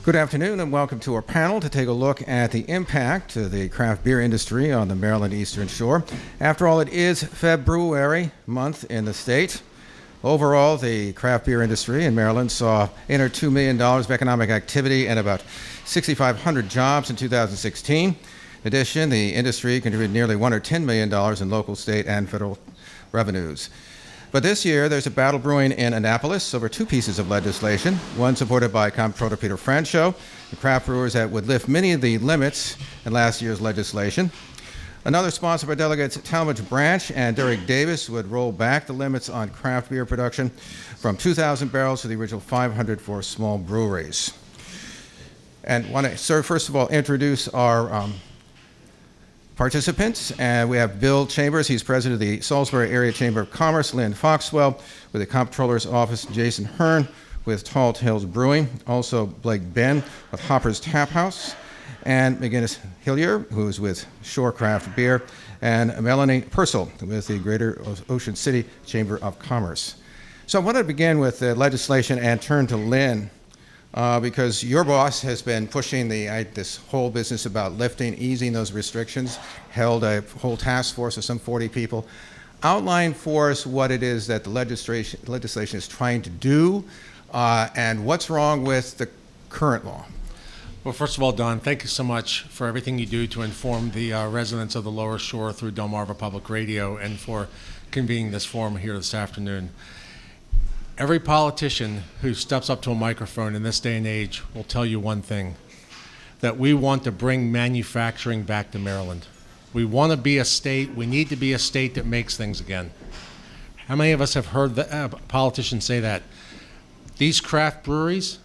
Good afternoon and welcome to our panel to take a look at the impact of the craft beer industry on the Maryland Eastern Shore. After all, it is February month in the state. Overall, the craft beer industry in Maryland saw $2 million of economic activity and about 6,500 jobs in 2016. In addition, the industry contributed nearly $110 million in local, state, and federal revenues. But this year, there's a battle brewing in Annapolis over two pieces of legislation, one supported by Comptroller Peter Franchot, the craft brewers that would lift many of the limits in last year's legislation. Another sponsored by Delegates Talmadge Branch and Derek Davis would roll back the limits on craft beer production from 2,000 barrels to the original 500 for small breweries. And want to, first of all, introduce our participants, and we have Bill Chambers. He's president of the Salisbury Area Chamber of Commerce. Lynn Foxwell with the Comptroller's Office. Jason Hearn with Tall Tales Brewing. Also Blake Ben with Hopper's Tap House. And McGinnis Hillier, who's with Shore Craft Beer. And Melanie Purcell with the Greater Ocean City Chamber of Commerce. So I want to begin with the legislation and turn to Lynn. Because your boss has been pushing this whole business about easing those restrictions, held a whole task force of some 40 people. Outline for us what it is that the legislation is trying to do and what's wrong with the current law. Well, first of all, Don, thank you so much for everything you do to inform the residents of the Lower Shore through Delmarva Public Radio and for convening this forum here this afternoon. Every politician who steps up to a microphone in this day and age will tell you one thing, that we want to bring manufacturing back to Maryland. We want to be a state, we need to be a state that makes things again. How many of us have heard politicians say that? These craft breweries,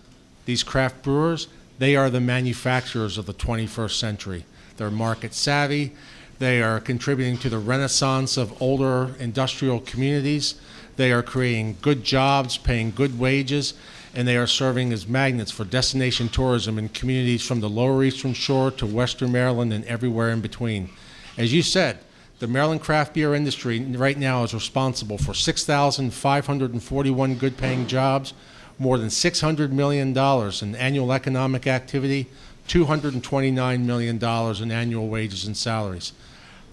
these craft brewers, they are the manufacturers of the 21st century. They're market savvy, they are contributing to the renaissance of older industrial communities. They are creating good jobs, paying good wages, and they are serving as magnets for destination tourism in communities from the Lower Eastern Shore to Western Maryland and everywhere in between. As you said, the Maryland craft beer industry right now is responsible for 6,541 good-paying jobs, more than $600 million in annual economic activity, $229 million in annual wages and salaries.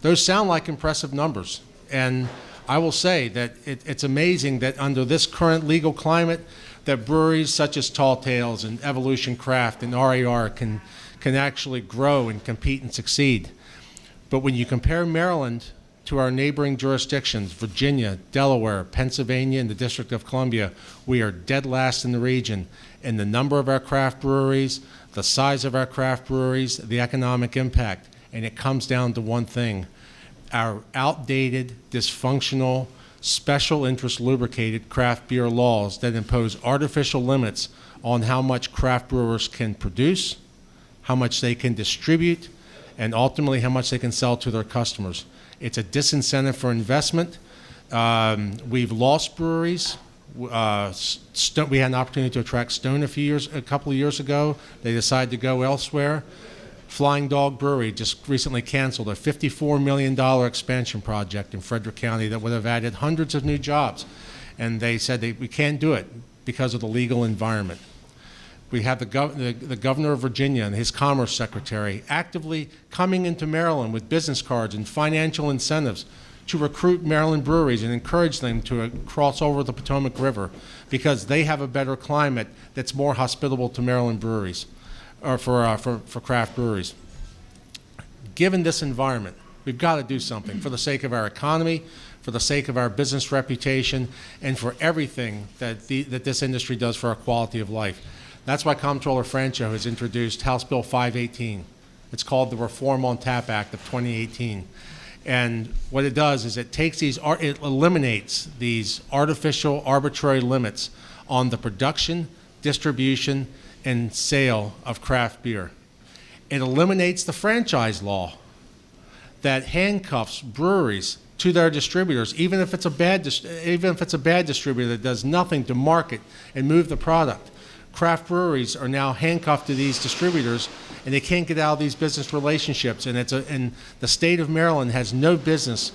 Those sound like impressive numbers, and I will say that it's amazing that under this current legal climate that breweries such as Tall Tales and Evolution Craft and RAR can actually grow and compete and succeed. But when you compare Maryland to our neighboring jurisdictions, Virginia, Delaware, Pennsylvania, and the District of Columbia, we are dead last in the region in the number of our craft breweries, the size of our craft breweries, the economic impact. And it comes down to one thing. Our outdated, dysfunctional, special interest lubricated craft beer laws that impose artificial limits on how much craft brewers can produce, how much they can distribute, and ultimately how much they can sell to their customers. It's a disincentive for investment. We've lost breweries. We had an opportunity to attract Stone a couple of years ago. They decided to go elsewhere. Flying Dog Brewery just recently canceled a $54 million expansion project in Frederick County that would have added hundreds of new jobs. And they said we can't do it because of the legal environment. We have the governor of Virginia and his commerce secretary actively coming into Maryland with business cards and financial incentives to recruit Maryland breweries and encourage them to cross over the Potomac River because they have a better climate that's more hospitable to Maryland breweries. Or for craft breweries. Given this environment, we've got to do something for the sake of our economy, for the sake of our business reputation, and for everything that this industry does for our quality of life. That's why Comptroller Franchot has introduced House Bill 518. It's called the Reform on Tap Act of 2018. And what it does is it eliminates these artificial, arbitrary limits on the production, distribution, and sale of craft beer. It eliminates the franchise law that handcuffs breweries to their distributors, even if it's a bad distributor that does nothing to market and move the product. Craft breweries are now handcuffed to these distributors, and they can't get out of these business relationships. And the state of Maryland has no business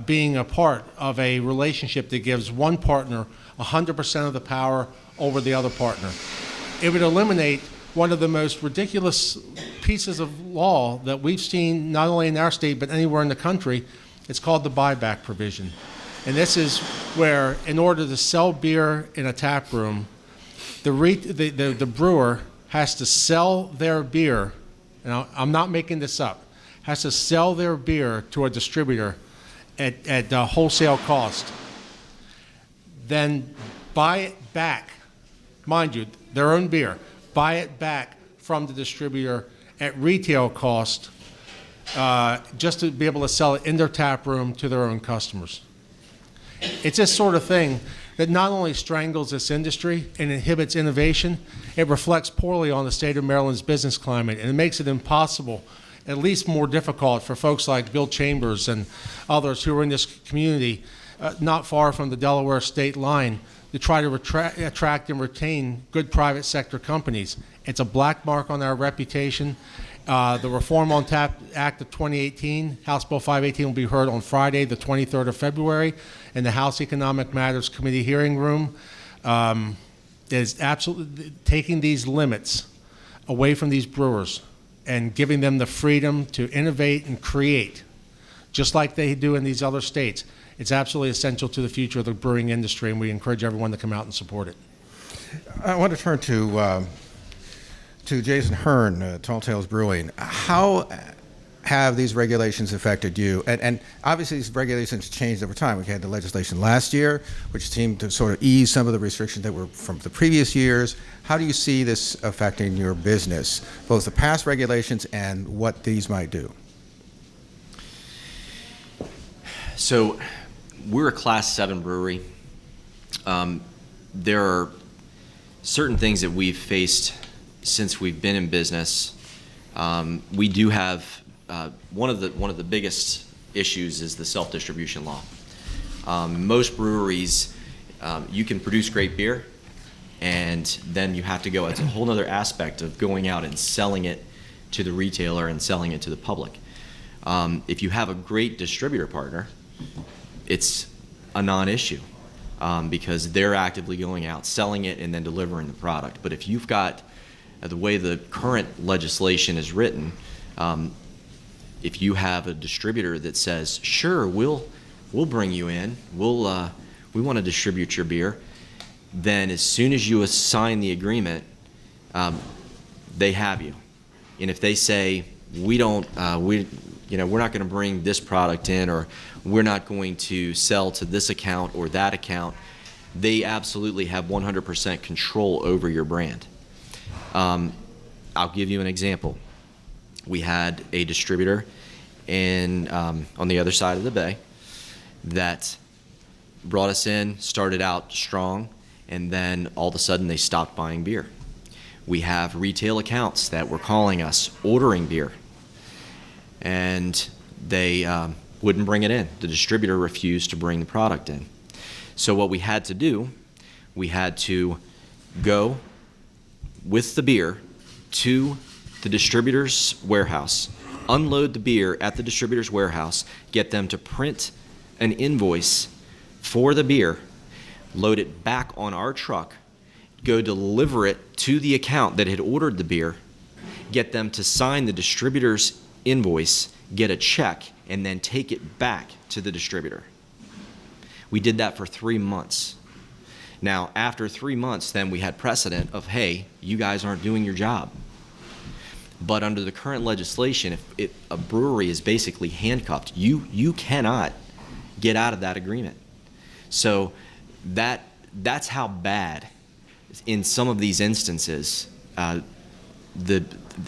being a part of a relationship that gives one partner 100% of the power over the other partner. It would eliminate one of the most ridiculous pieces of law that we've seen not only in our state but anywhere in the country. It's called the buyback provision. And this is where, in order to sell beer in a tap room, the brewer has to sell their beer, and I'm not making this up, has to sell their beer to a distributor at wholesale cost, then buy it back, mind you, their own beer, buy it back from the distributor at retail cost, just to be able to sell it in their tap room to their own customers. It's this sort of thing that not only strangles this industry and inhibits innovation, it reflects poorly on the state of Maryland's business climate, and it makes it impossible, at least more difficult, for folks like Bill Chambers and others who are in this community not far from the Delaware state line to try to attract and retain good private sector companies. It's a black mark on our reputation. The Reform on Tap Act of 2018, House Bill 518, will be heard on Friday, the 23rd of February, in the House Economic Matters Committee hearing room. Is absolutely taking these limits away from these brewers and giving them the freedom to innovate and create, just like they do in these other states. It's absolutely essential to the future of the brewing industry, and we encourage everyone to come out and support it. I want to turn to Jason Hearn, Tall Tales Brewing. How have these regulations affected you? And obviously these regulations changed over time. We had the legislation last year, which seemed to sort of ease some of the restrictions that were from the previous years. How do you see this affecting your business, both the past regulations and what these might do? So we're a Class 7 brewery. There are certain things that we've faced since we've been in business. We do have one of the biggest issues is the self-distribution law. Most breweries, you can produce great beer, and then you have to go. It's a whole other aspect of going out and selling it to the retailer and selling it to the public. If you have a great distributor partner, it's a non-issue because they're actively going out, selling it, and then delivering the product. But if you've got the way the current legislation is written, if you have a distributor that says, "Sure, we'll bring you in, we want to distribute your beer," then as soon as you sign the agreement, they have you. And if they say, we're not going to bring this product in, or we're not going to sell to this account or that account, they absolutely have 100% control over your brand. I'll give you an example. We had a distributor on the other side of the bay that brought us in, started out strong, and then all of a sudden they stopped buying beer. We have retail accounts that were calling us, ordering beer, and they wouldn't bring it in. The distributor refused to bring the product in. So what we had to do, we had to go with the beer to the distributor's warehouse, unload the beer at the distributor's warehouse, get them to print an invoice for the beer, load it back on our truck, go deliver it to the account that had ordered the beer, get them to sign the distributor's invoice, get a check, and then take it back to the distributor. We did that for 3 months. Now, after 3 months, then we had precedent of, hey, you guys aren't doing your job. But under the current legislation, if a brewery is basically handcuffed, you cannot get out of that agreement. So that's how bad, in some of these instances,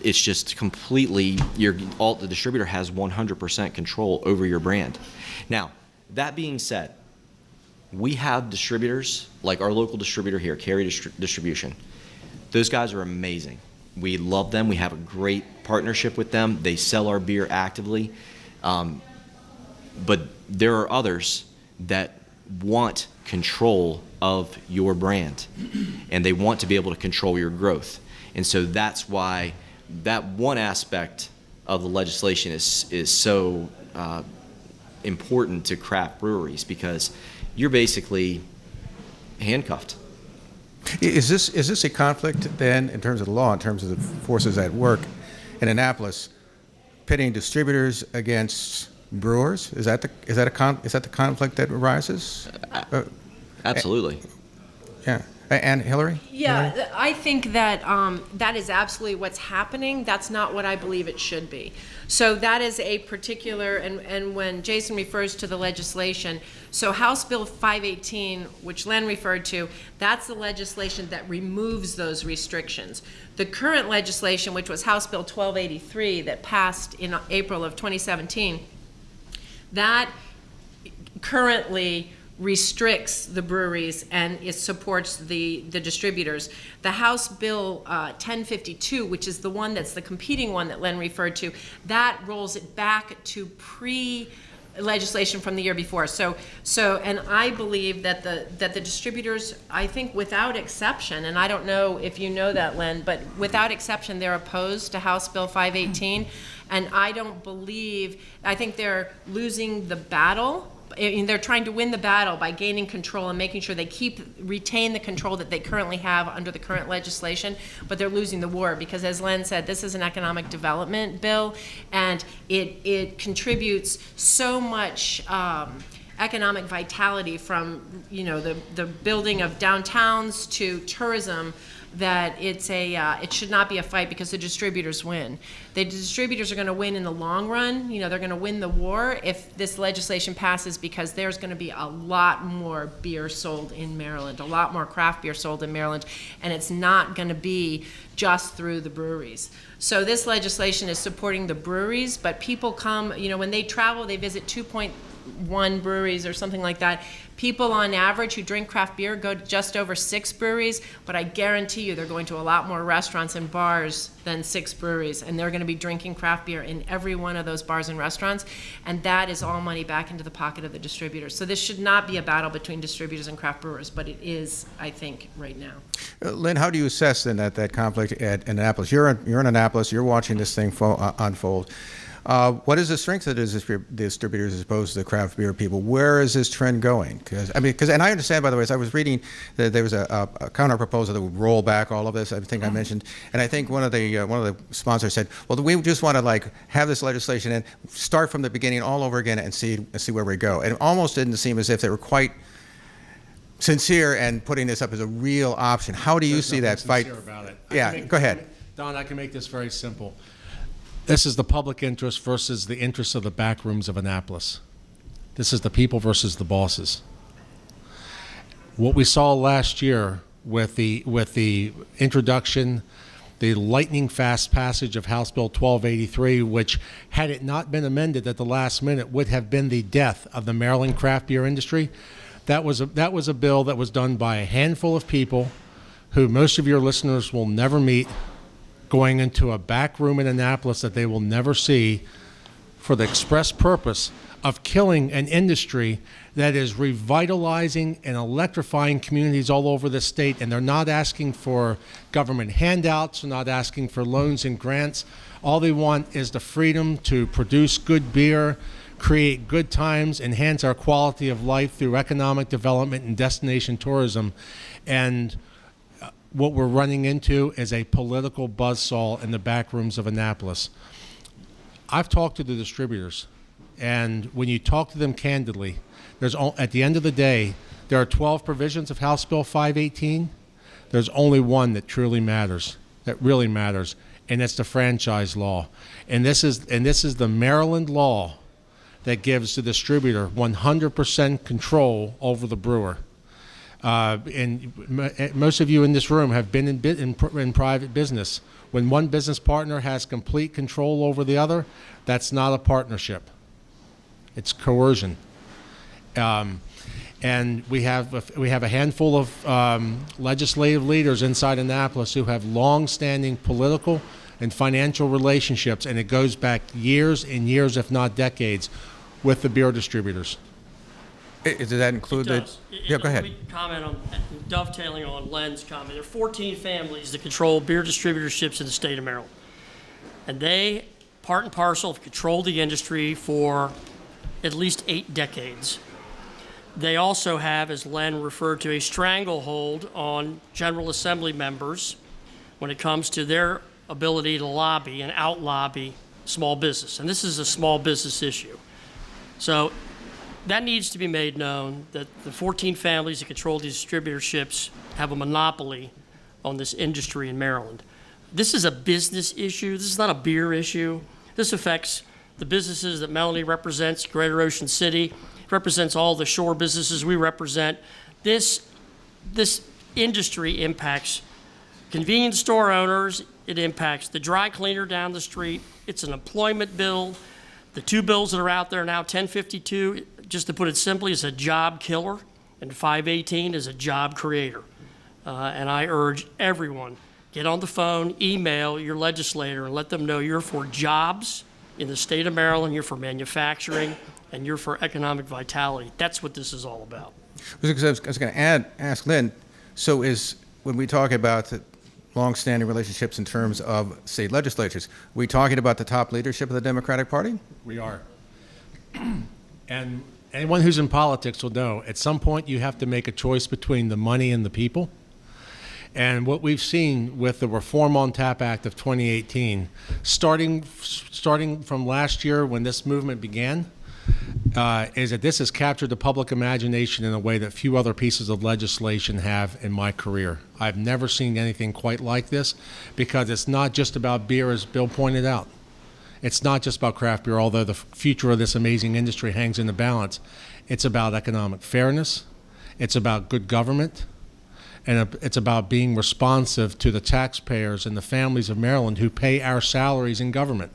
it's just completely, the distributor has 100% control over your brand. Now, that being said, we have distributors, like our local distributor here, Carry Distribution. Those guys are amazing. We love them. We have a great partnership with them. They sell our beer actively. But there are others that want control of your brand, and they want to be able to control your growth. And so that's why that one aspect of the legislation is so important to craft breweries, because you're basically handcuffed Is this a conflict then, in terms of the law, in terms of the forces at work in Annapolis, pitting distributors against brewers? Is that the conflict that arises? Absolutely. Yeah. And Hillary? Yeah, Hillary? I think that that is absolutely what's happening. That's not what I believe it should be. So that is a particular, and when Jason refers to the legislation, so House Bill 518, which Len referred to, that's the legislation that removes those restrictions. The current legislation, which was House Bill 1283 that passed in April of 2017, that currently restricts the breweries and it supports the distributors. The House Bill 1052, which is the one that's the competing one that Len referred to, that rolls it back to legislation from the year before. So and I believe that the distributors, I think without exception, and I don't know if you know that, Len, but without exception they're opposed to House Bill 518, and I think they're losing the battle. And they're trying to win the battle by gaining control and making sure they retain the control that they currently have under the current legislation, but they're losing the war because, as Len said, this is an economic development bill, and it contributes so much economic vitality from the building of downtowns to tourism, that it should not be a fight because the distributors win. The distributors are going to win in the long run. They're going to win the war if this legislation passes, because there's going to be a lot more beer sold in Maryland, a lot more craft beer sold in Maryland, and it's not going to be just through the breweries. So this legislation is supporting the breweries, but people come, when they travel, they visit 2.1 breweries or something like that. People on average who drink craft beer go to just over 6 breweries, but I guarantee you they're going to a lot more restaurants and bars than 6 breweries, and they're going to be drinking craft beer in every one of those bars and restaurants, and that is all money back into the pocket of the distributors. So this should not be a battle between distributors and craft brewers, but it is, I think, right now. Lynn, how do you assess then that conflict at Annapolis? You're in Annapolis. You're watching this thing unfold. What is the strength of the distributors as opposed to the craft beer people? Where is this trend going? And I understand, by the way, as I was reading, that there was a counter proposal that would roll back all of this. I think I mentioned, and I think one of the sponsors said, "Well, we just want to have this legislation and start from the beginning all over again and see where we go." And it almost didn't seem as if they were quite sincere and putting this up as a real option. How do you see that fight? About it. Yeah, go ahead. Don, I can make this very simple. This is the public interest versus the interests of the back rooms of Annapolis. This is the people versus the bosses. What we saw last year with the introduction, the lightning fast passage of House Bill 1283, which, had it not been amended at the last minute, would have been the death of the Maryland craft beer industry. That was a bill that was done by a handful of people who most of your listeners will never meet, going into a back room in Annapolis that they will never see, for the express purpose of killing an industry that is revitalizing and electrifying communities all over the state. And they're not asking for government handouts, they're not asking for loans and grants. All they want is the freedom to produce good beer, create good times, enhance our quality of life through economic development and destination tourism. And what we're running into is a political buzzsaw in the back rooms of Annapolis. I've talked to the distributors, and when you talk to them candidly, at the end of the day, there are 12 provisions of House Bill 518. There's only one that truly matters, that really matters, and it's the franchise law. And this is the Maryland law that gives the distributor 100% control over the brewer. And most of you in this room have been in private business. When one business partner has complete control over the other, that's not a partnership. It's coercion. And we have a handful of legislative leaders inside Annapolis who have long-standing political and financial relationships, and it goes back years and years, if not decades, with the beer distributors. Does that include the? Yeah, go ahead. Let me comment on dovetailing on Len's comment. There are 14 families that control beer distributorships in the state of Maryland, and they, part and parcel, have controlled the industry for at least 8 decades. They also have, as Len referred to, a stranglehold on General Assembly members when it comes to their ability to lobby and out-lobby small business. And this is a small business issue. So that needs to be made known, that the 14 families that control these distributorships have a monopoly on this industry in Maryland. This is a business issue. This is not a beer issue. This affects the businesses that Melanie represents, Greater Ocean City, represents all the shore businesses we represent. This industry impacts convenience store owners. It impacts the dry cleaner down the street. It's an employment bill. The two bills that are out there now, 1052, just to put it simply, is a job killer, and 518 is a job creator. And I urge everyone, get on the phone, email your legislator, and let them know you're for jobs in the state of Maryland, you're for manufacturing, and you're for economic vitality. That's what this is all about. I was going to ask Lynn, so when we talk about the long-standing relationships in terms of state legislatures, are we talking about the top leadership of the Democratic Party? We are. And anyone who's in politics will know, at some point you have to make a choice between the money and the people. And what we've seen with the Reform on Tap Act of 2018, starting from last year when this movement began, is that this has captured the public imagination in a way that few other pieces of legislation have in my career. I've never seen anything quite like this, because it's not just about beer, as Bill pointed out. It's not just about craft beer, although the future of this amazing industry hangs in the balance. It's about economic fairness. It's about good government. And it's about being responsive to the taxpayers and the families of Maryland who pay our salaries in government.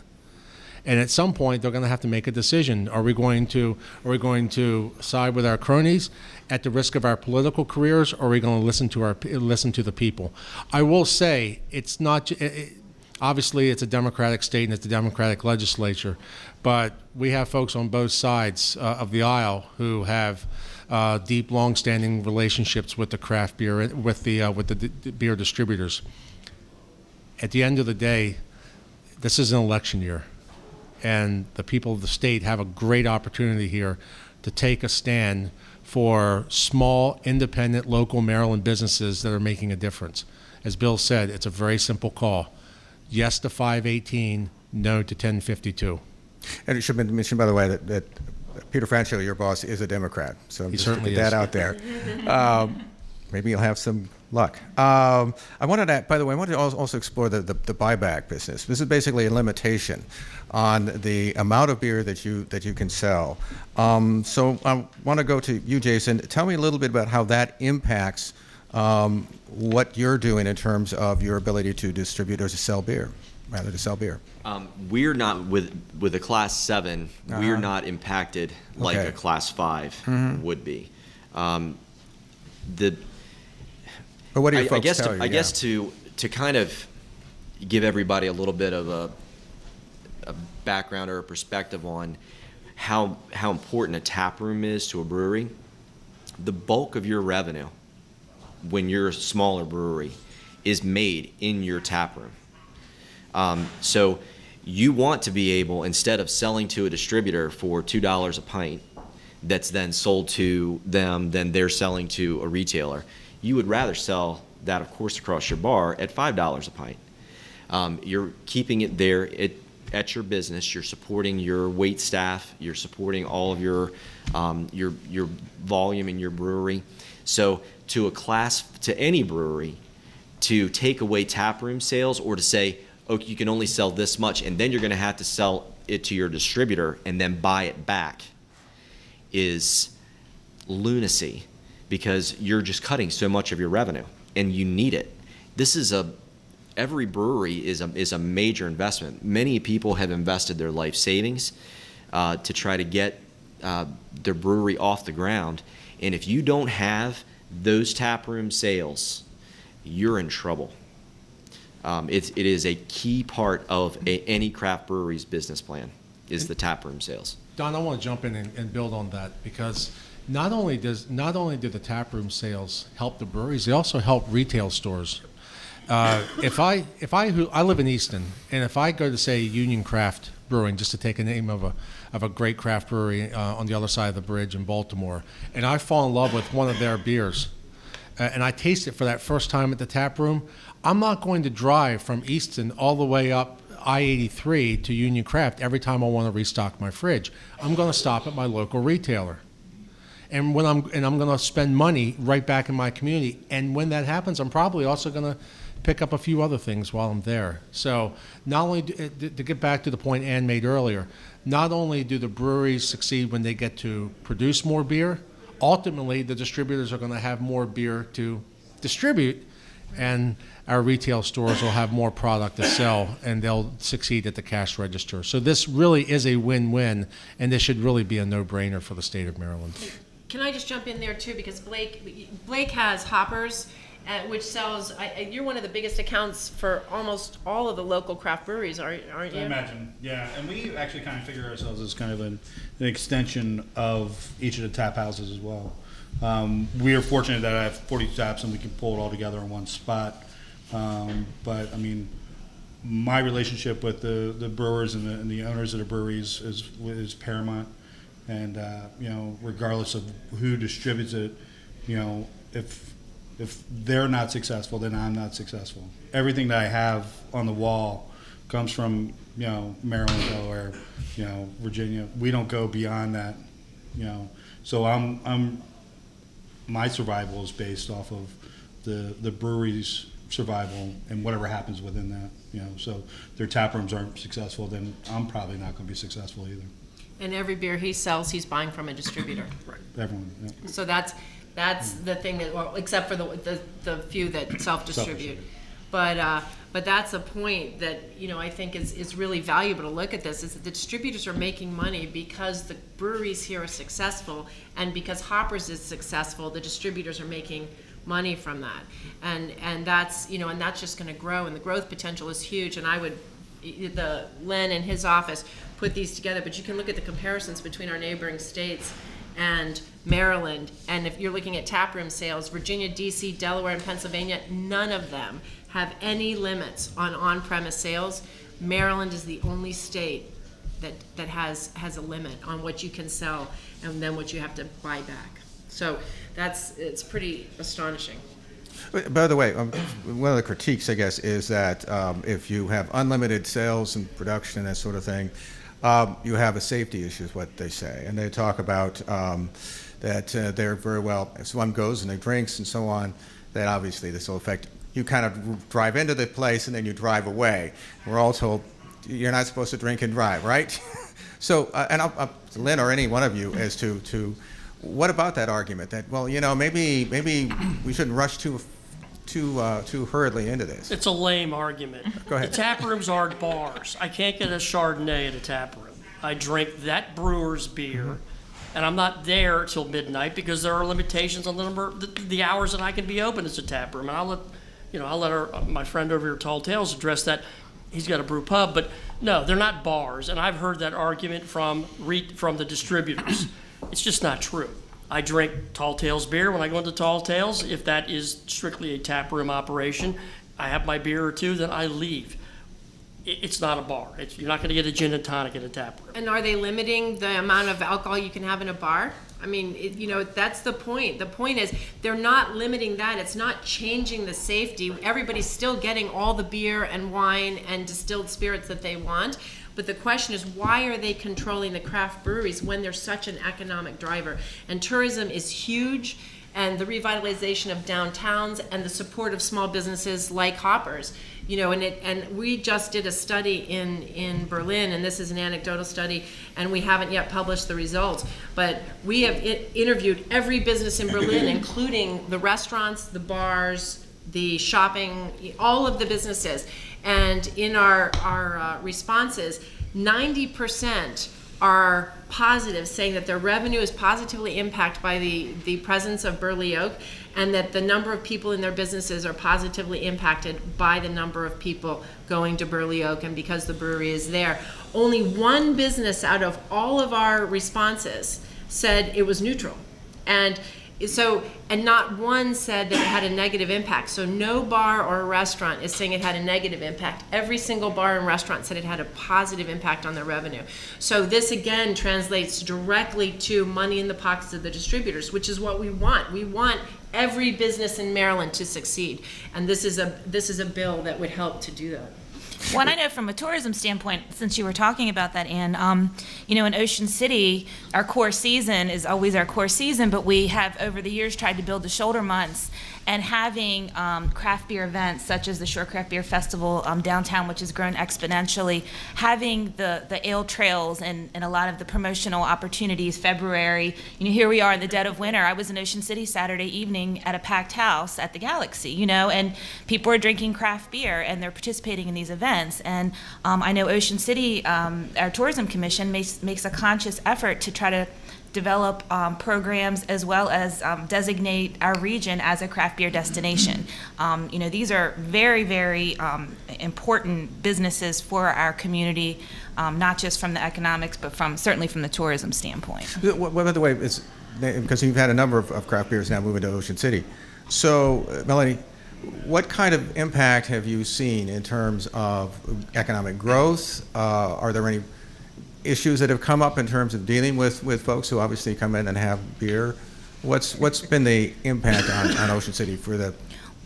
And at some point, they're going to have to make a decision. Are we going to side with our cronies at the risk of our political careers, or are we going to listen to the people? I will say, it's not. Obviously, it's a Democratic state and it's a Democratic legislature, but we have folks on both sides of the aisle who have deep, long-standing relationships with the craft beer, with the beer distributors. At the end of the day, this is an election year, and the people of the state have a great opportunity here to take a stand for small, independent, local Maryland businesses that are making a difference. As Bill said, it's a very simple call. Yes to 518, no to 1052. And it should be mentioned, by the way, that Peter Franchio, your boss, is a Democrat. So He just certainly to get that is. out there. Maybe you'll have some luck. I wanted to also explore the buyback business. This is basically a limitation on the amount of beer that you can sell. So I want to go to you, Jason. Tell me a little bit about how that impacts what you're doing in terms of your ability to distribute or to sell beer. We're not with a Class 7. We're not impacted like Okay. a Class 5 would be. But what do your folks tell you? I guess to kind of give everybody a little bit of a background or a perspective on how important a tap room is to a brewery. The bulk of your revenue, when you're a smaller brewery, is made in your tap room. So you want to be able, instead of selling to a distributor for $2 a pint that's then sold to them, then they're selling to a retailer, you would rather sell that, of course, across your bar at $5 a pint. You're keeping it there at your business. You're supporting your wait staff. You're supporting all of your volume in your brewery. So to any brewery, to take away taproom sales or to say, okay, you can only sell this much, and then you're going to have to sell it to your distributor and then buy it back, is lunacy, because you're just cutting so much of your revenue, and you need it. Every brewery is a major investment. Many people have invested their life savings to try to get their brewery off the ground, and if you don't have those taproom sales, you're in trouble. It is a key part of any craft brewery's business plan, is the taproom sales. Don, I want to jump in and build on that, because not only do the taproom sales help the breweries, they also help retail stores. I live in Easton, and if I go to, say, Union Craft Brewing, just to take a name of a great craft brewery on the other side of the bridge in Baltimore. And I fall in love with one of their beers. And I taste it for that first time at the tap room. I'm not going to drive from Easton all the way up I-83 to Union Craft every time I want to restock my fridge. I'm going to stop at my local retailer. And I'm going to spend money right back in my community. And when that happens, I'm probably also going to pick up a few other things while I'm there. So not only to get back to the point Ann made earlier, not only do the breweries succeed when they get to produce more beer, ultimately the distributors are going to have more beer to distribute, and our retail stores will have more product to sell, and they'll succeed at the cash register. So this really is a win-win, and this should really be a no-brainer for the state of Maryland. Can I just jump in there too, because Blake has Hoppers, which sells. You're one of the biggest accounts for almost all of the local craft breweries, aren't you? I imagine, yeah. And we actually kind of figure ourselves as kind of an extension of each of the tap houses as well. We are fortunate that I have 40 taps and we can pull it all together in one spot. But I mean, my relationship with the brewers and the owners of the breweries is paramount. And you know, regardless of who distributes it, you know, if they're not successful, then I'm not successful. Everything that I have on the wall comes from, you know, Maryland, Delaware, you know, Virginia. We don't go beyond that, you know. So my survival is based off of the brewery's survival and whatever happens within that, you know. So their tap rooms aren't successful, then I'm probably not going to be successful either. And every beer he sells, he's buying from a distributor. Right. Everyone. Yeah. So that's the thing that, well, except for the few that self-distribute. But that's a point that, you know, I think is really valuable to look at this, is that the distributors are making money because the breweries here are successful, and because Hoppers is successful, the distributors are making money from that. And that's, you know, and that's just going to grow, and the growth potential is huge. And Len and his office put these together, but you can look at the comparisons between our neighboring states and Maryland, and if you're looking at taproom sales, Virginia, DC, Delaware, and Pennsylvania, none of them have any limits on on-premise sales. Maryland is the only state that has a limit on what you can sell and then what you have to buy back. So it's pretty astonishing. By the way, one of the critiques, I guess, is that if you have unlimited sales and production and that sort of thing, you have a safety issue, is what they say. And they talk about that they're very well, if someone goes and they drinks and so on, that obviously this will affect, you kind of drive into the place and then you drive away. We're all told you're not supposed to drink and drive, right? So, and I'll Lynn or any one of you as to what about that argument that, well, you know, maybe we shouldn't rush too hurriedly into this? It's a lame argument. Go ahead. The tap rooms aren't bars. I can't get a Chardonnay at a tap room. I drink that brewer's beer, and I'm not there till midnight because there are limitations on the number, the hours that I can be open as a tap room. And I'll let my friend over here, Tall Tales, address that. He's got a brew pub, but no, they're not bars. And I've heard that argument from the distributors. It's just not true. I drink Tall Tales beer when I go into Tall Tales. If that is strictly a tap room operation, I have my beer or two, then I leave. It's not a bar. You're not going to get a gin and tonic in a tap room. And are they limiting the amount of alcohol you can have in a bar? I mean, that's the point. The point is they're not limiting that. It's not changing the safety. Everybody's still getting all the beer and wine and distilled spirits that they want. But the question is, why are they controlling the craft breweries when they're such an economic driver? And tourism is huge, and the revitalization of downtowns and the support of small businesses like Hoppers. You know, and we just did a study in Berlin, and this is an anecdotal study, and we haven't yet published the results, but we have interviewed every business in Berlin, including the restaurants, the bars, the shopping, all of the businesses. And in our responses, 90% are positive, saying that their revenue is positively impacted by the presence of Burley Oak, and that the number of people in their businesses are positively impacted by the number of people going to Burley Oak, and because the brewery is there. Only one business out of all of our responses said it was neutral. And and not one said that it had a negative impact. So no bar or restaurant is saying it had a negative impact. Every single bar and restaurant said it had a positive impact on their revenue. So this again translates directly to money in the pockets of the distributors, which is what we want. We want every business in Maryland to succeed, and this is a bill that would help to do that. Well, and I know from a tourism standpoint, since you were talking about that, Ann, in Ocean City, our core season is always our core season, but we have over the years tried to build the shoulder months, and having craft beer events such as the Shore Craft Beer Festival downtown, which has grown exponentially, having the ale trails and a lot of the promotional opportunities, February, here we are in the dead of winter. I was in Ocean City Saturday evening at a packed house at the Galaxy, and people are drinking craft beer and they're participating in these events. And I know Ocean City, our tourism commission makes a conscious effort to try to develop programs as well as designate our region as a craft beer destination. These are very, very important businesses for our community, not just from the economics, but certainly from the tourism standpoint. By the way, because you've had a number of craft beers now moving to Ocean City. So, Melanie, what kind of impact have you seen in terms of economic growth? Are there any issues that have come up in terms of dealing with folks who obviously come in and have beer? What's been the impact on Ocean City for the?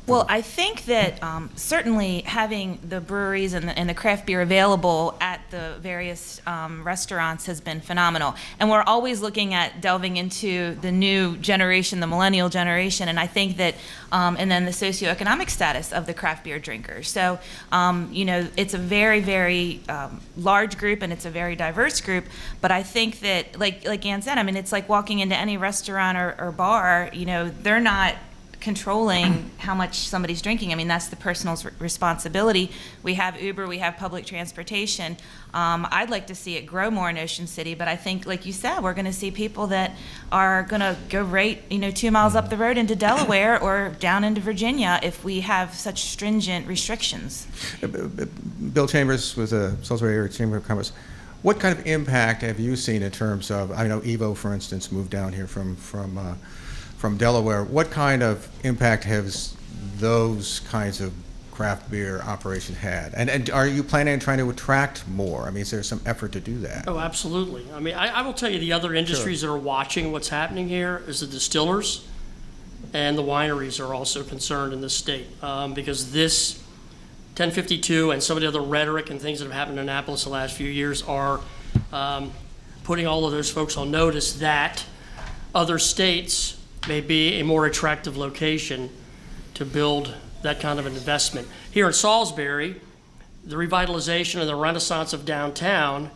Well, I think that certainly having the breweries and the craft beer available at the various restaurants has been phenomenal. And we're always looking at delving into the new generation, the millennial generation, and I think that, and then the socioeconomic status of the craft beer drinkers. So, it's a very, very large group and it's a very diverse group, but I think that, like Ann said, it's like walking into any restaurant or bar, they're not controlling how much somebody's drinking. That's the personal's responsibility. We have Uber, we have public transportation. I'd like to see it grow more in Ocean City, but I think, like you said, we're going to see people that are going to go right, 2 miles up the road into Delaware or down into Virginia if we have such stringent restrictions. Bill Chambers with the Salisbury Area Chamber of Commerce. What kind of impact have you seen in terms of, I know Evo, for instance, moved down here from Delaware. What kind of impact has those kinds of craft beer operations had? And are you planning on trying to attract more? Is there some effort to do that? Oh, absolutely. I will tell you the other industries that are watching what's happening here is the distillers and the wineries are also concerned in this state because this 1052 and some of the other rhetoric and things that have happened in Annapolis the last few years are putting all of those folks on notice that other states may be a more attractive location to build that kind of an investment. Here in Salisbury, the revitalization and the renaissance of downtown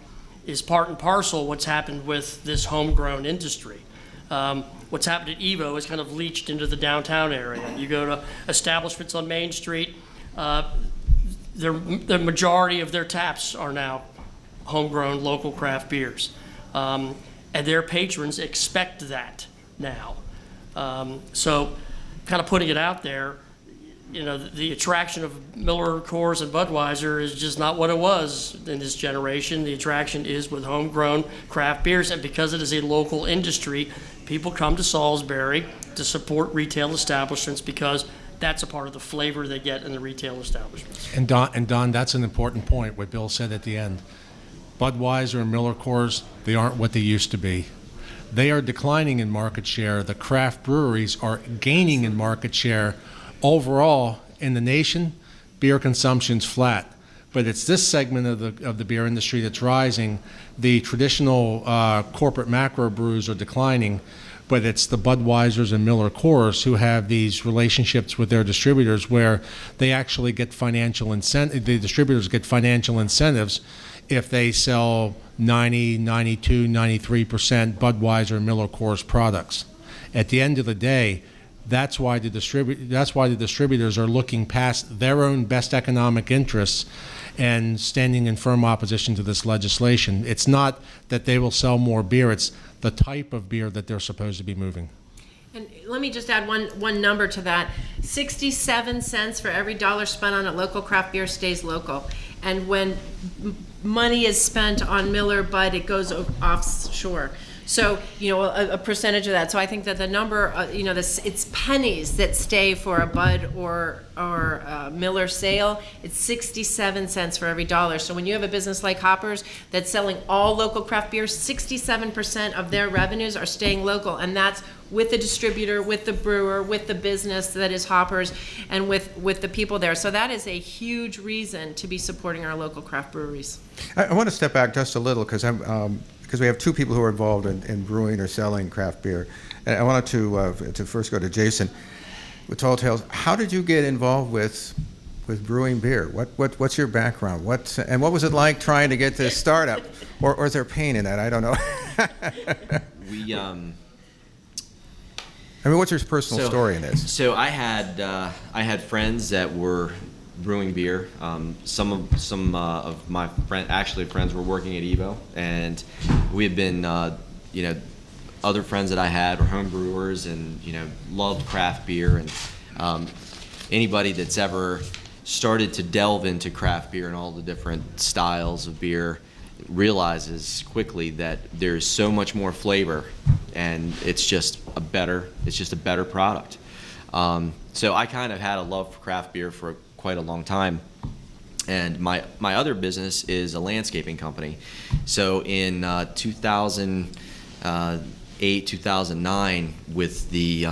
is part and parcel what's happened with this homegrown industry. What's happened at Evo has kind of leached into the downtown area. You go to establishments on Main Street, the majority of their taps are now homegrown local craft beers. And their patrons expect that now. So kind of putting it out there, the attraction of Miller, Coors, and Budweiser is just not what it was in this generation. The attraction is with homegrown craft beers, and because it is a local industry, people come to Salisbury to support retail establishments because that's a part of the flavor they get in the retail establishments. And Don, that's an important point, what Bill said at the end. Budweiser and Miller Coors, they aren't what they used to be. They are declining in market share. The craft breweries are gaining in market share. Overall, in the nation, beer consumption's flat. But it's this segment of the beer industry that's rising. The traditional corporate macro brews are declining, but it's the Budweisers and Miller Coors who have these relationships with their distributors where they actually get financial incentive. The distributors get financial incentives if they sell 90, 92, 93% Budweiser and Miller Coors products. At the end of the day, that's why the distributors are looking past their own best economic interests and standing in firm opposition to this legislation. It's not that they will sell more beer, it's the type of beer that they're supposed to be moving. And let me just add one number to that. 67 cents for every dollar spent on a local craft beer stays local. And when money is spent on Miller Bud, it goes offshore. So, a percentage of that. So I think that the number, it's pennies that stay for a Bud or a Miller sale. It's 67 cents for every dollar. So when you have a business like Hoppers that's selling all local craft beers, 67% of their revenues are staying local, and that's with the distributor, with the brewer, with the business that is Hoppers, and with the people there. So that is a huge reason to be supporting our local craft breweries. I want to step back just a little because we have two people who are involved in brewing or selling craft beer. And I wanted to first go to Jason with Tall Tales. How did you get involved with brewing beer? What's your background? And what was it like trying to get this startup? Or is there pain in that? I don't know. I mean, what's your personal story in this? So I had friends that were brewing beer. Some of my friends were working at Evo, and we had been, other friends that I had were home brewers and loved craft beer. And anybody that's ever started to delve into craft beer and all the different styles of beer realizes quickly that there's so much more flavor, and it's just a better product. So I kind of had a love for craft beer for quite a long time. And my other business is a landscaping company. So in 2008, 2009, with the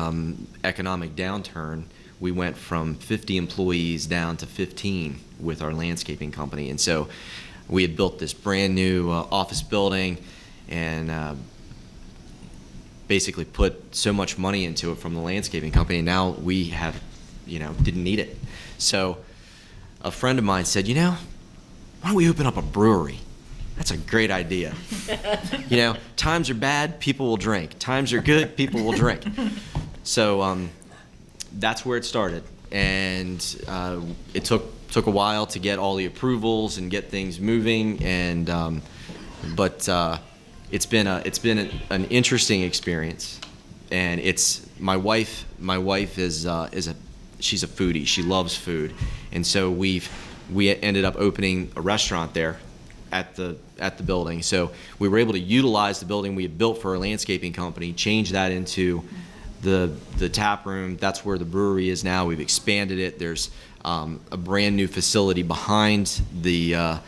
economic downturn, we went from 50 employees down to 15 with our landscaping company. And so we had built this brand new office building and basically put so much money into it from the landscaping company. And now we have, didn't need it. So a friend of mine said, why don't we open up a brewery? That's a great idea. Times are bad, people will drink. Times are good, people will drink. So that's where it started. And it took a while to get all the approvals and get things moving. And but it's been an interesting experience. And my wife is she's a foodie. She loves food, and so we ended up opening a restaurant there at the building. So we were able to utilize the building we had built for our landscaping company, change that into the tap room. That's where the brewery is now. We've expanded it. There's a brand new facility behind the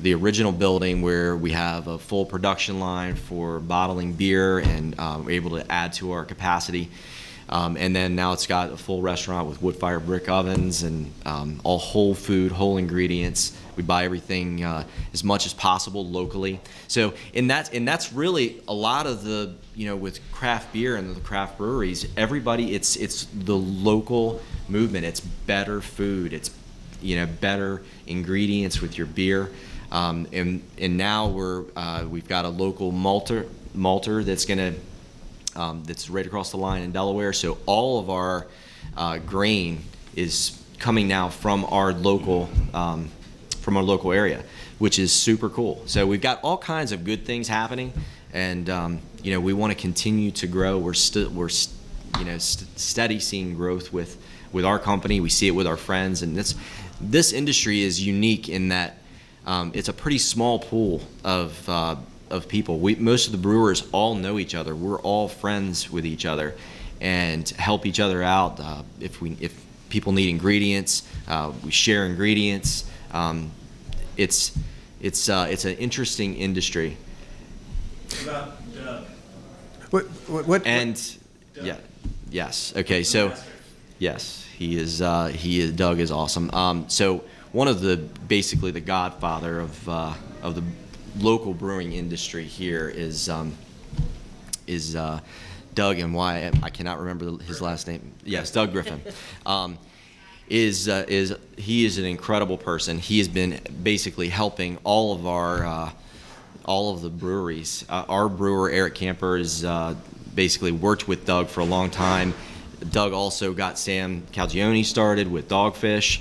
original building where we have a full production line for bottling beer, and we're able to add to our capacity. And then now it's got a full restaurant with wood-fired brick ovens and all whole food, whole ingredients. We buy everything as much as possible locally. So, and that's really a lot of the, with craft beer and the craft breweries, everybody, it's the local movement. It's better food. It's, better ingredients with your beer. And now we've got a local malter that's going to, that's right across the line in Delaware. So all of our grain is coming now from our local area, which is super cool. So we've got all kinds of good things happening, and we want to continue to grow. We're steady seeing growth with our company. We see it with our friends, and this industry is unique in that it's a pretty small pool of people. Most of the brewers all know each other. We're all friends with each other and help each other out. If people need ingredients, we share ingredients. It's an interesting industry. About What? And yeah, yes. Okay, so yes, he is. Doug is awesome. So one of basically the godfather of the local brewing industry here is Doug, and why I cannot remember his last name. Yes, Doug Griffin. He is an incredible person. He has been basically helping all of the breweries. Our brewer Eric Camper is basically worked with Doug for a long time. Doug also got Sam Calgione started with Dogfish.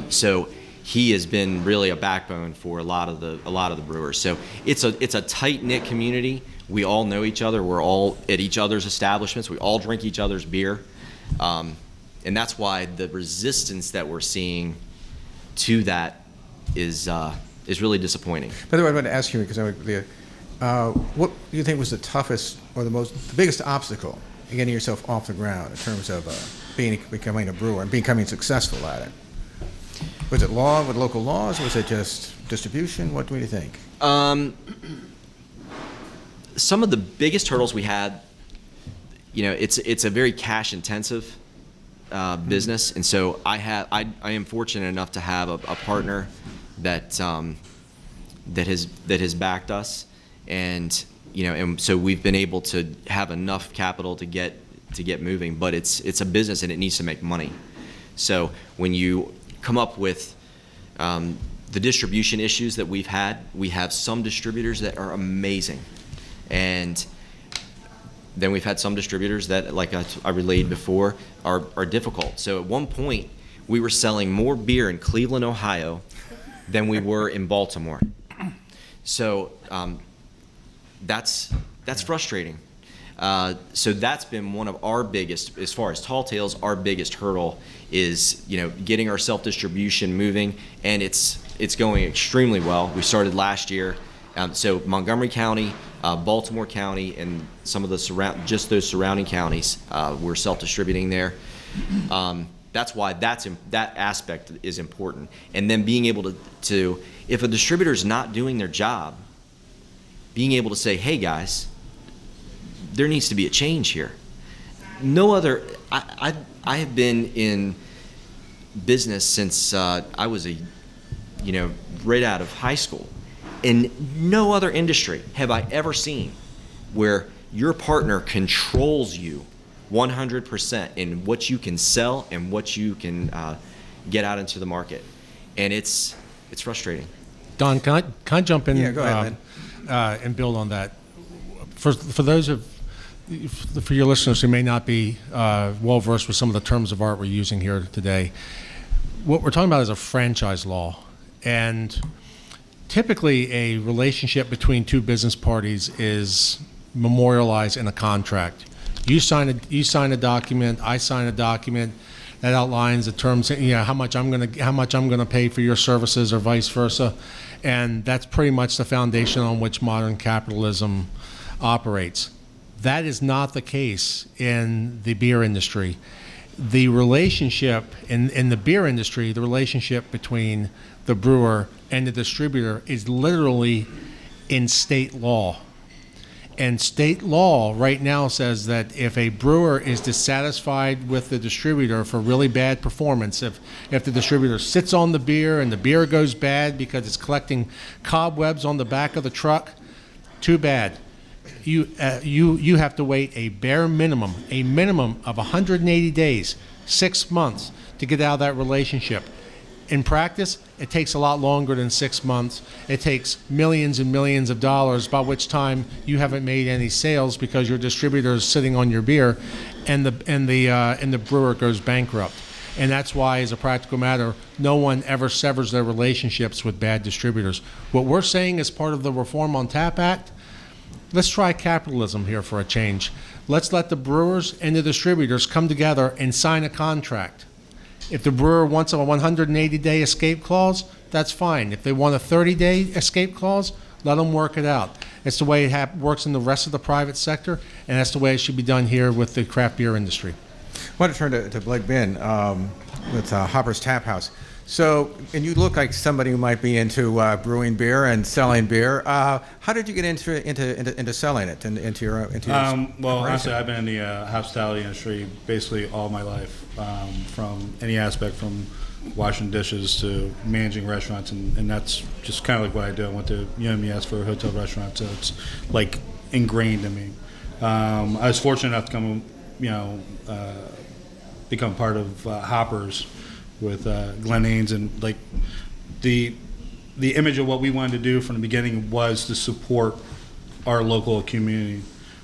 So he has been really a backbone for a lot of the brewers. So it's a tight-knit community. We all know each other. We're all at each other's establishments. We all drink each other's beer. And that's why the resistance that we're seeing to that is really disappointing. By the way, I want to ask you, because What do you think was the toughest or the biggest obstacle in getting yourself off the ground in terms of becoming a brewer and becoming successful at it? Was it law with local laws? Was it just distribution? What do you think? Some of the biggest hurdles we had, it's a very cash intensive business, and so I am fortunate enough to have a partner that has backed us, and so we've been able to have enough capital to get moving. But it's a business and it needs to make money. So when you come up with the distribution issues that we have some distributors that are amazing, and then we've had some distributors that, like I relayed before, are difficult. So at one point, we were selling more beer in Cleveland, Ohio, than we were in Baltimore. So that's frustrating. So that's been one of our biggest, as far as Tall Tales, our biggest hurdle is getting our self-distribution moving, and it's going extremely well. We started last year. So Montgomery County, Baltimore County, and some of the those surrounding counties, we're self-distributing there. That's why that aspect is important. And then being able to, if a distributor is not doing their job, being able to say, hey guys, there needs to be a change here. I have been in business since I was right out of high school. In no other industry have I ever seen where your partner controls you 100% in what you can sell and what you can get out into the market, and it's frustrating. Don, can I jump in? Yeah, go ahead, and build on that. For your listeners who may not be well versed with some of the terms of art we're using here today, what we're talking about is a franchise law, and typically a relationship between two business parties is memorialized in a contract. You sign a document, I sign a document that outlines the terms, how much I'm gonna pay for your services or vice versa, and that's pretty much the foundation on which modern capitalism operates. That is not the case in the beer industry. The relationship in the beer industry, the relationship between the brewer and the distributor is literally in state law. And state law right now says that if a brewer is dissatisfied with the distributor for really bad performance, if the distributor sits on the beer and the beer goes bad because it's collecting cobwebs on the back of the truck, too bad. You have to wait a bare minimum of 180 days, 6 months, to get out of that relationship. In practice, it takes a lot longer than 6 months. It takes millions and millions of dollars, by which time you haven't made any sales because your distributor is sitting on your beer, and the brewer goes bankrupt. And that's why, as a practical matter, no one ever severs their relationships with bad distributors. What we're saying as part of the Reform on Tap Act, let's try capitalism here for a change. Let's let the brewers and the distributors come together and sign a contract. If the brewer wants a 180-day escape clause, that's fine. If they want a 30-day escape clause, let them work it out. It's the way it works in the rest of the private sector, and that's the way it should be done here with the craft beer industry. I want to turn to Blake Ben with Hopper's Tap House. So, and you look like somebody who might be into brewing beer and selling beer. How did you get into selling it and into your well, honestly, I've been in the hospitality industry basically all my life, from any aspect, from washing dishes to managing restaurants, and that's just kind of like what I do. I went to UMES for a hotel restaurant, so it's like ingrained in me. I was fortunate enough to come, become part of Hoppers with Glenn Ains, and like the image of what we wanted to do from the beginning was to support our local community.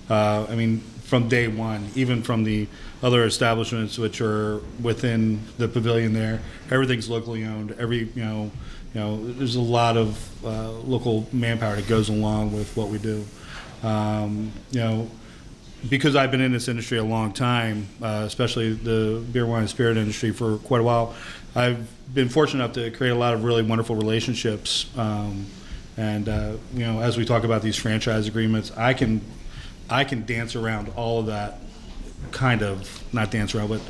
I mean, from day one, even from the other establishments which are within the pavilion there, everything's locally owned. There's a lot of local manpower that goes along with what we do. Because I've been in this industry a long time, especially the beer, wine, and spirit industry for quite a while, I've been fortunate enough to create a lot of really wonderful relationships. And you know, as we talk about these franchise agreements, I can dance around all of that, kind of, not dance around, but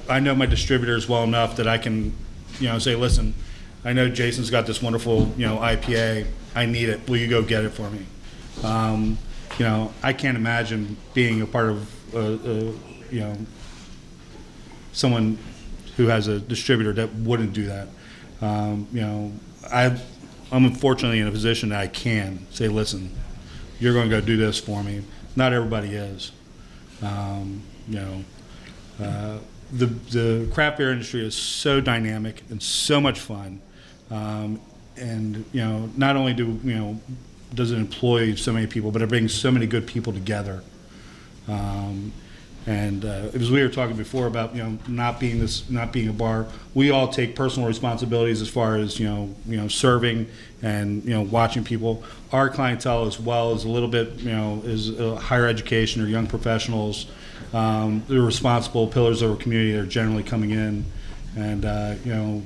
I know my distributors well enough that I can, you know, say, listen, I know Jason's got this wonderful, you know, IPA. I need it. Will you go get it for me? You know, I can't imagine being a part of, you know, someone who has a distributor that wouldn't do that. You know, I'm unfortunately in a position that I can say, listen, you're going to go do this for me. Not everybody is. You know, the craft beer industry is so dynamic and so much fun. And, you know, not only does it employ so many people, but it brings so many good people together. And as we were talking before about, you know, not being a bar, we all take personal responsibilities as far as, you know, serving and, you know, watching people. Our clientele as well is a little bit, you know, is higher education or young professionals. They're responsible pillars of our community that are generally coming in, and you know,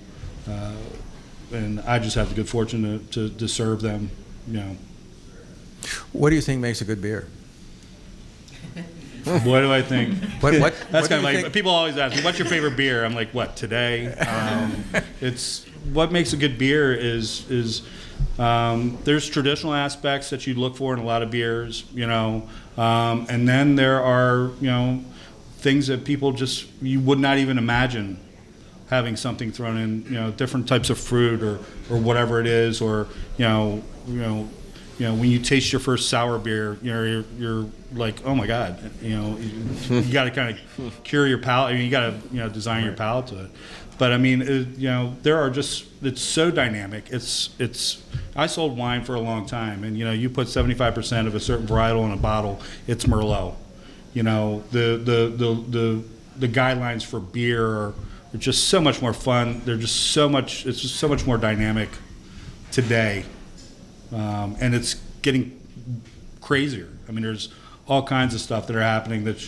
and I just have the good fortune to serve them, you know. What do you think makes a good beer? What do I think? What That's do kind of you like, think? people always ask me, what's your favorite beer? I'm like, what, today? It's, what makes a good beer is there's traditional aspects that you look for in a lot of beers, you know, and then there are, you know, things that people just, you would not even imagine having something thrown in, you know, different types of fruit or whatever it is, or, you know, when you taste your first sour beer, you know, you're like, oh my God, you know, you got to kind of cure your palate. I mean, you got to, you know, design your palate to it. But I mean, you know, there are just, it's so dynamic. I sold wine for a long time, and, you know, you put 75% of a certain varietal in a bottle, it's Merlot. You know, the guidelines for beer are just so much more fun. They're just so much, it's just so much more dynamic today. And it's getting crazier. I mean, there's all kinds of stuff that are happening that,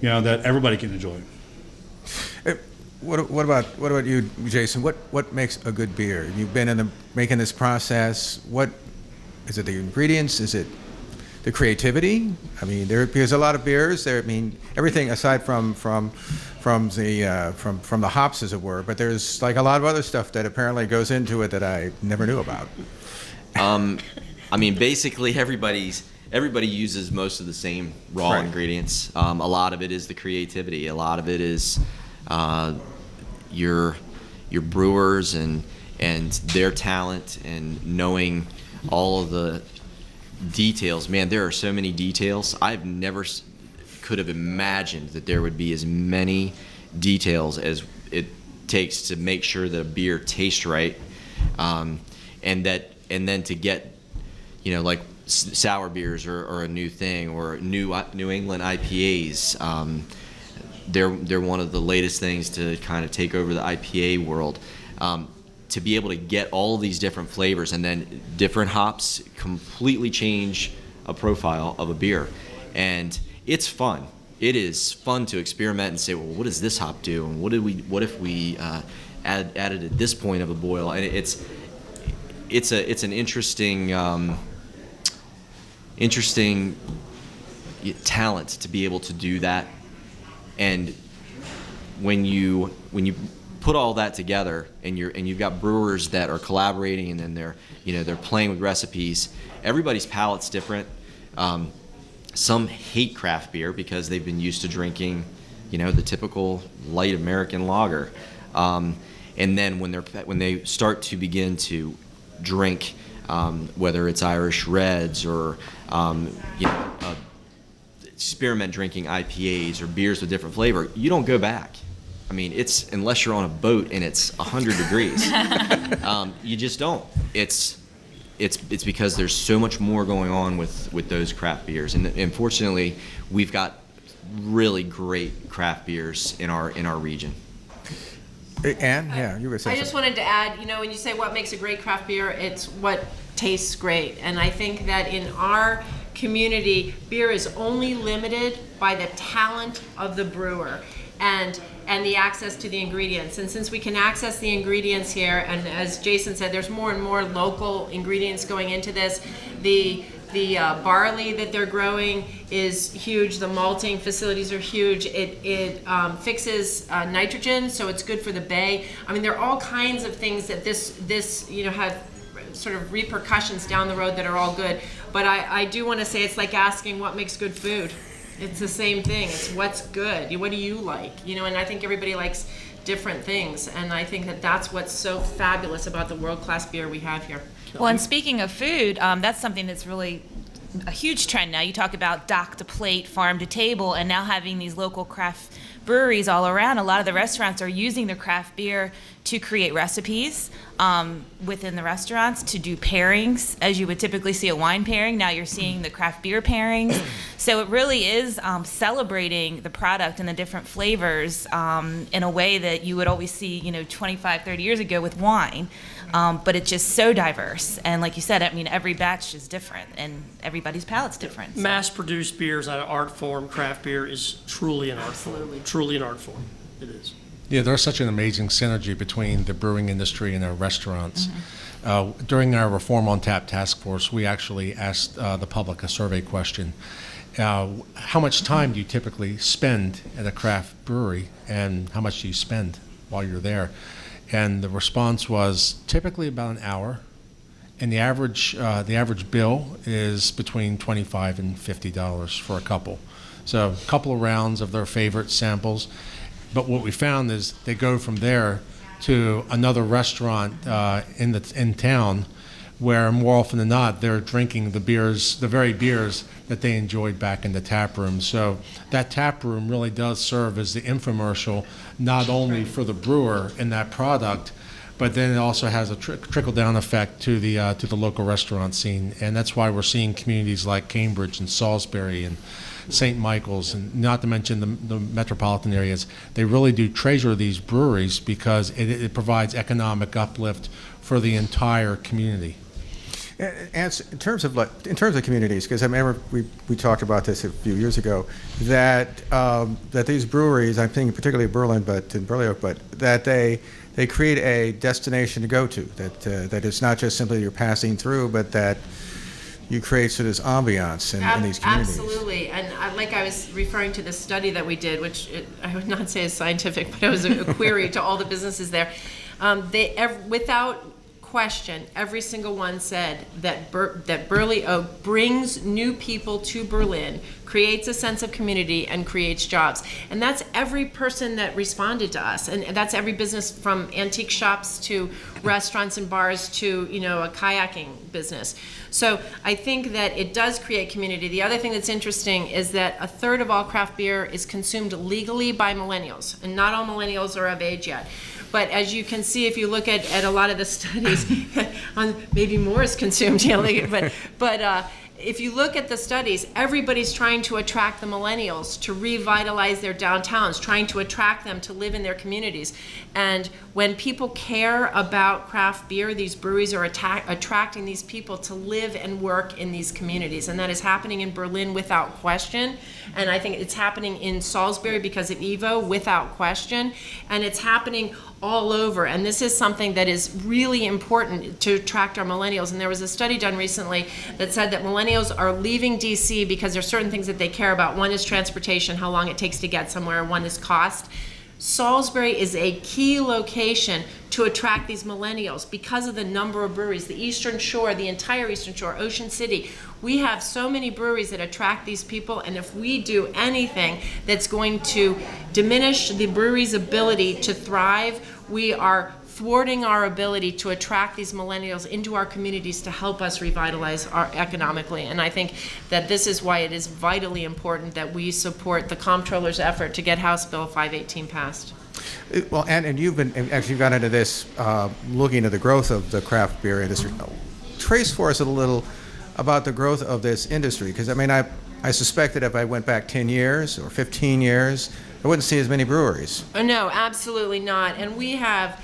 you know, that everybody can enjoy. What about you, Jason? What makes a good beer? You've been making this process. What is it? The ingredients? Is it the creativity? I mean, because a lot of beers. I mean, everything aside from the hops, as it were. But there's like a lot of other stuff that apparently goes into it that I never knew about. I mean, basically everybody uses most of the same raw Right. ingredients. A lot of it is the creativity. A lot of it is your brewers and their talent and knowing all of the details. Man, there are so many details. I've never could have imagined that there would be as many details as it takes to make sure that a beer tastes right, and then to get, you know, like sour beers are a new thing, or New England IPAs. They're one of the latest things to kind of take over the IPA world. To be able to get all of these different flavors and then different hops completely change a profile of a beer, and it's fun. It is fun to experiment and say, well, what does this hop do, and what if we added at this point of a boil, and it's an interesting talent to be able to do that. And when you put all that together, and you've got brewers that are collaborating, and then they're playing with recipes. Everybody's palate's different. Some hate craft beer because they've been used to drinking, you know, the typical light American lager. And then when they start to begin to drink, whether it's Irish Reds or experiment drinking IPAs or beers with different flavor, you don't go back. I mean, it's, unless you're on a boat and it's 100 degrees, you just don't. It's because there's so much more going on with those craft beers, and fortunately, we've got really great craft beers in our region. Anne, yeah, you were saying. I just wanted to add, you know, when you say what makes a great craft beer, it's what tastes great. And I think that in our community, beer is only limited by the talent of the brewer. And and the access to the ingredients. And since we can access the ingredients here, and as Jason said, there's more and more local ingredients going into this. The barley that they're growing is huge. The malting facilities are huge. It fixes nitrogen, so it's good for the bay. I mean, there are all kinds of things that this have sort of repercussions down the road that are all good. But I do want to say it's like asking what makes good food. It's the same thing. It's what's good. What do you like? And I think everybody likes different things, and I think that that's what's so fabulous about the world-class beer we have here. Well, and speaking of food, that's something that's really a huge trend now. You talk about dock to plate, farm to table, and now having these local craft breweries all around. A lot of the restaurants are using the craft beer to create recipes within the restaurants, to do pairings. As you would typically see a wine pairing, now you're seeing the craft beer pairings. So it really is celebrating the product and the different flavors in a way that you would always see, 25, 30 years ago with wine. But it's just so diverse. And like you said, I mean, every batch is different and everybody's palate's different. So. Mass-produced beer is an art form. Craft beer is truly an art form. Truly an art form. It is. Yeah, there's such an amazing synergy between the brewing industry and our restaurants. During our Reform on Tap task force, we actually asked the public a survey question. How much time do you typically spend at a craft brewery, and how much do you spend while you're there? And the response was typically about an hour, and the average bill is between $25 and $50 for a couple. So a couple of rounds of their favorite samples. But what we found is they go from there to another restaurant in town, where more often than not they're drinking the very beers that they enjoyed back in the tap room. So that tap room really does serve as the infomercial, not only for the brewer in that product, but then it also has a trickle-down effect to the local restaurant scene. And that's why we're seeing communities like Cambridge and Salisbury and St. Michael's, and not to mention the metropolitan areas. They really do treasure these breweries because it provides economic uplift for the entire community. And in terms of communities, because I remember we talked about this a few years ago, that these breweries, I'm thinking particularly of Berlin, but in Burley Oak, but that they create a destination to go to. That it's not just simply you're passing through, but that you create sort of this ambiance in these communities. Absolutely, and like I was referring to the study that we did, which I would not say is scientific, but it was a query to all the businesses there. Without question, every single one said that Burley Oak brings new people to Berlin, creates a sense of community, and creates jobs. And that's every person that responded to us, and that's every business from antique shops to restaurants and bars to a kayaking business. So I think that it does create community. The other thing that's interesting is that a third of all craft beer is consumed legally by millennials, and not all millennials are of age yet. But as you can see, if you look at a lot of the studies, maybe more is consumed, but if you look at the studies, everybody's trying to attract the millennials to revitalize their downtowns, trying to attract them to live in their communities. And when people care about craft beer, these breweries are attracting these people to live and work in these communities. And that is happening in Berlin without question. And I think it's happening in Salisbury because of Evo without question. And it's happening all over, and this is something that is really important to attract our millennials. And there was a study done recently that said that millennials are leaving DC because there's certain things that they care about. One is transportation, how long it takes to get somewhere. One is cost. Salisbury is a key location to attract these millennials because of the number of breweries. The Eastern Shore, the entire Eastern Shore, Ocean City, we have so many breweries that attract these people, and if we do anything that's going to diminish the brewery's ability to thrive, we are thwarting our ability to attract these millennials into our communities to help us revitalize economically. And I think that this is why it is vitally important that we support the Comptroller's effort to get House Bill 518 passed. Well, and you've got into this looking at the growth of the craft beer industry. Trace for us a little about the growth of this industry, because I suspect that if I went back 10 years or 15 years, I wouldn't see as many breweries. No, absolutely not. And we have,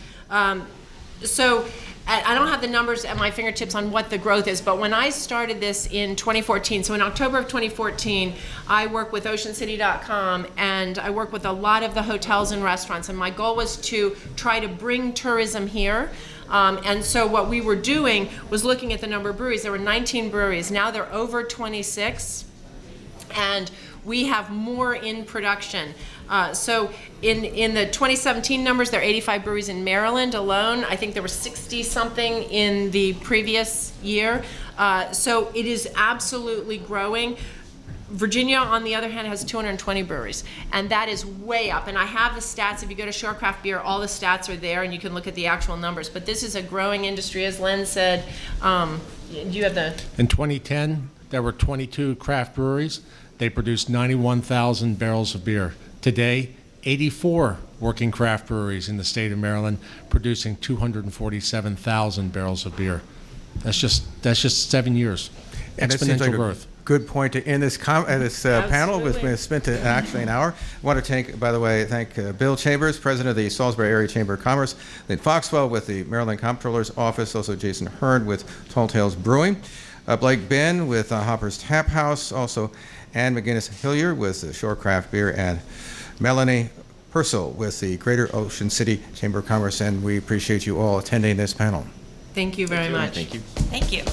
so I don't have the numbers at my fingertips on what the growth is, but when I started this in 2014, so in October of 2014, I worked with OceanCity.com, and I worked with a lot of the hotels and restaurants, and my goal was to try to bring tourism here. And so what we were doing was looking at the number of breweries. There were 19 breweries. Now they're over 26, and we have more in production. So in the 2017 numbers, there are 85 breweries in Maryland alone. I think there were 60-something in the previous year. So it is absolutely growing. Virginia, on the other hand, has 220 breweries, and that is way up. And I have the stats. If you go to Shorecraft Beer, all the stats are there, and you can look at the actual numbers. But this is a growing industry, as Len said. Do you have the... In 2010, there were 22 craft breweries. They produced 91,000 barrels of beer. Today, 84 working craft breweries in the state of Maryland producing 247,000 barrels of beer. That's just 7 years. And it seems Exponential like growth. a good point to end this panel. We've spent actually an hour. I want to thank Bill Chambers, president of the Salisbury Area Chamber of Commerce, Lynn Foxwell with the Maryland Comptroller's Office, also Jason Hearn with Tall Tales Brewing, Blake Ben with Hopper's Tap House, also Ann McGinnis-Hillier with Shorecraft Beer, and Melanie Purcell with the Greater Ocean City Chamber of Commerce. And we appreciate you all attending this panel. Thank you very much. Thank you. Thank you.